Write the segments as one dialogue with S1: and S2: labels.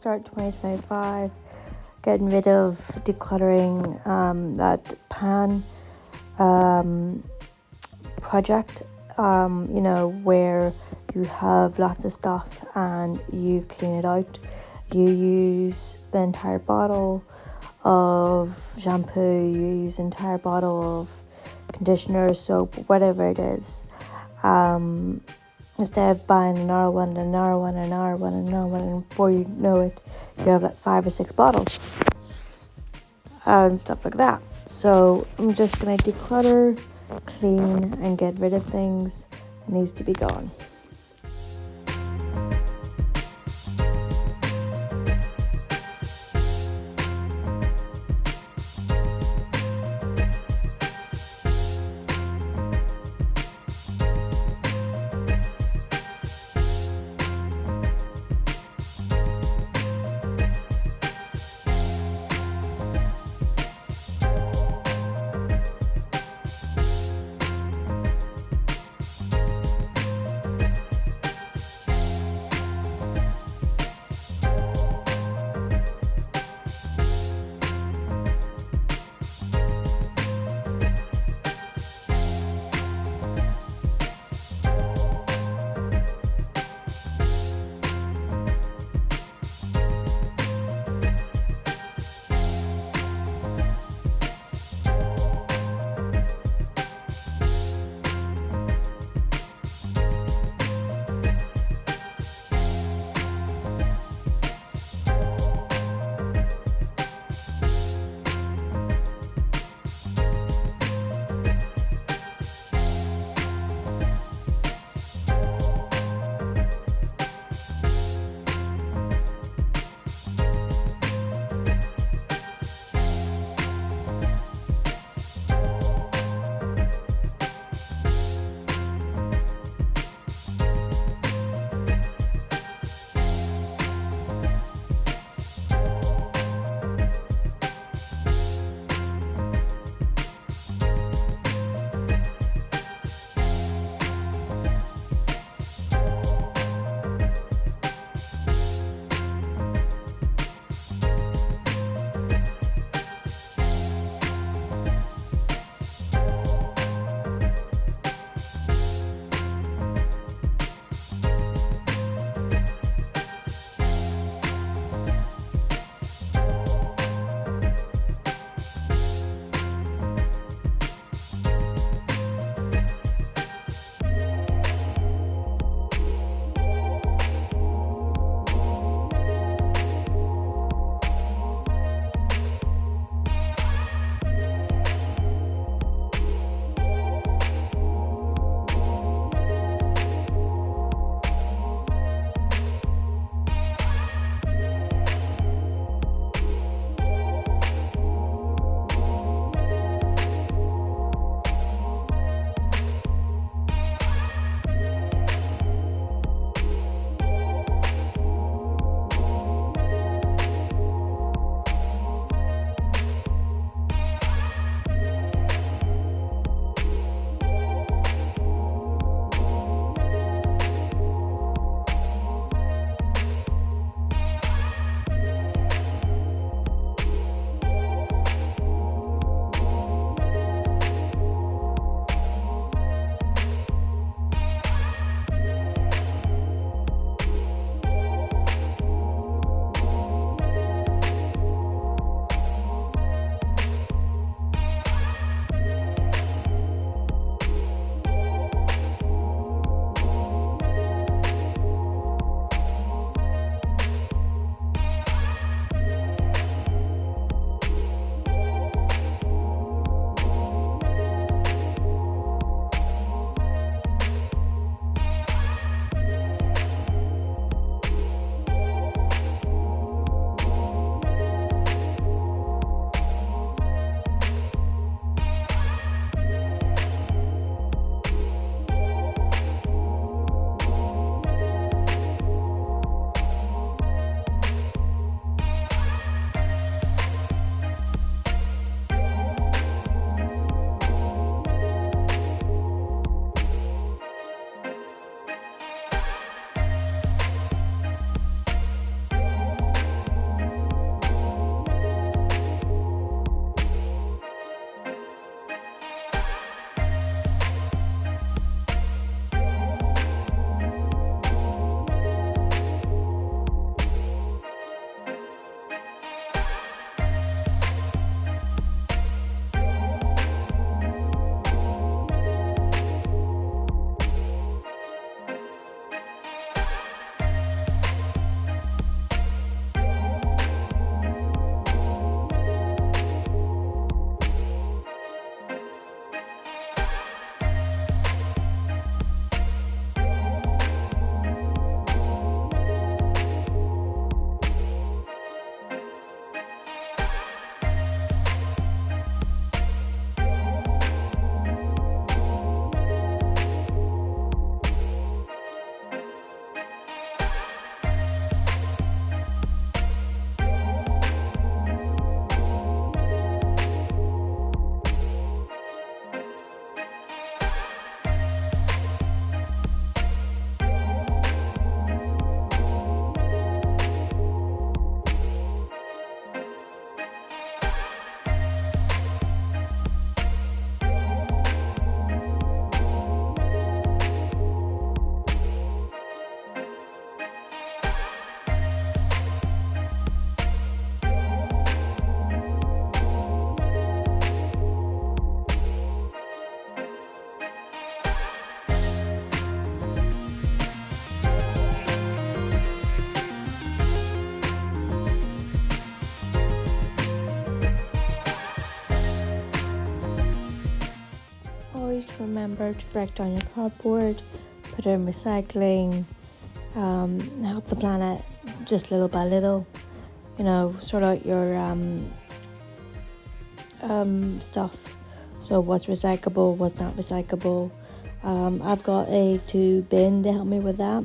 S1: start 2025, getting rid of decluttering that pan project, where you have lots of stuff and you clean it out. You use the entire bottle of shampoo, you use the entire bottle of conditioner, soap, whatever it is. Instead of buying another one, and before you know it, you have like 5 or 6 bottles and stuff like that. So I'm just gonna declutter, clean, and get rid of things that needs to be gone. remember to break down your cardboard, put it in recycling, help the planet just little by little. You know, sort out your stuff. So what's recyclable, what's not recyclable. I've got a 2 bin to help me with that.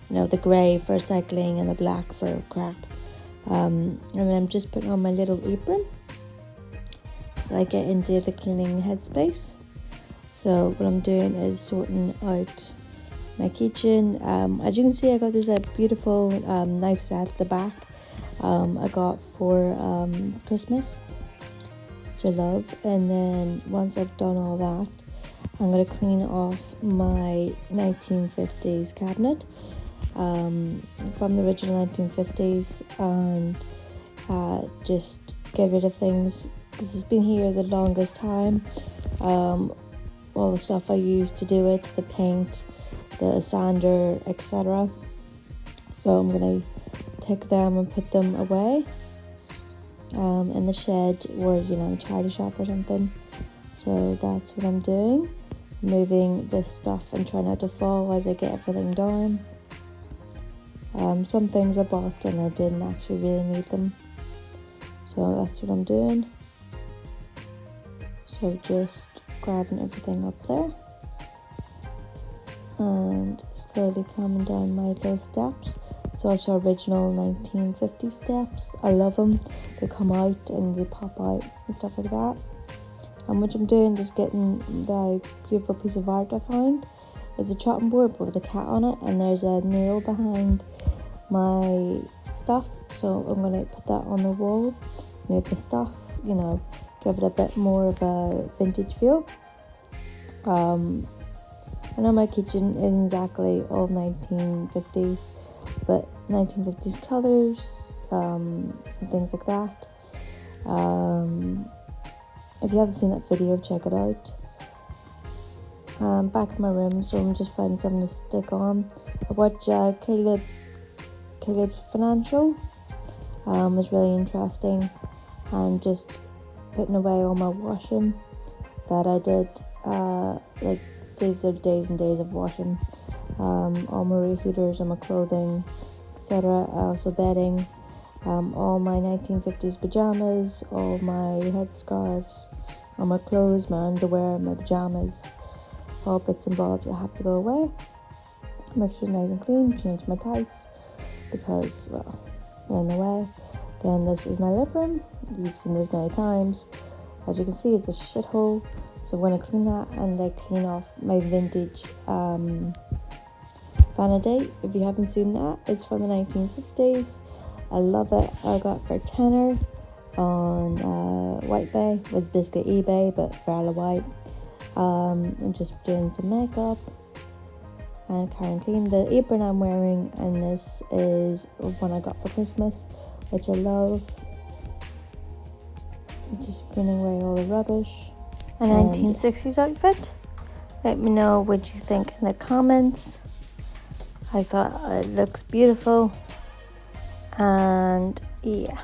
S1: You know, the grey for recycling and the black for crap. And then I'm just putting on my little apron so I get into the cleaning headspace. So what I'm doing is sorting out my kitchen. As you can see, I got this beautiful knife set at the back. I got for Christmas, which I love. And then once I've done all that, I'm going to clean off my 1950s cabinet from the original 1950s and just get rid of things because it's been here the longest time. All the stuff I used to do it, the paint, the sander, etc. So I'm going to take them and put them away in the shed or, you know, charity shop or something. So that's what I'm doing, moving this stuff and trying not to fall as I get everything done. Some things I bought and I didn't actually really need them, so that's what I'm doing. So just grabbing everything up there and slowly coming down my little steps. It's also original 1950 steps. I love them. They come out and they pop out and stuff like that. And what I'm doing is getting the beautiful piece of art I found. It's a chopping board with a cat on it, and there's a nail behind my stuff. So I'm going to put that on the wall, move the stuff, you know, give it a bit more of a vintage feel. I know my kitchen isn't exactly all 1950s, but 1950s colors, and things like that. If you haven't seen that video, check it out. Back in my room, so I'm just finding something to stick on. I watched Caleb's Financial. It was really interesting. I'm just putting away all my washing that I did, like days and days of washing. All my reheaters, all my clothing, etc. Also bedding, all my 1950s pajamas, all my headscarves, all my clothes, my underwear, my pajamas, all bits and bobs that have to go away. Make sure it's nice and clean, change my tights because, well, they're in the way. Then this is my living room. You've seen this many times. As you can see, it's a shithole. So I'm going to clean that and then clean off my vintage vanity. If you haven't seen that, it's from the 1950s. I love it. I got for tenner on White Bay. It was basically eBay, but for Isle of Wight. I'm just doing some makeup and carrying clean. The apron I'm wearing, and this is one I got for Christmas, which I love. Just cleaning away all the rubbish. A 1960s outfit. Let me know what you think in the comments. I thought it looks beautiful, and yeah.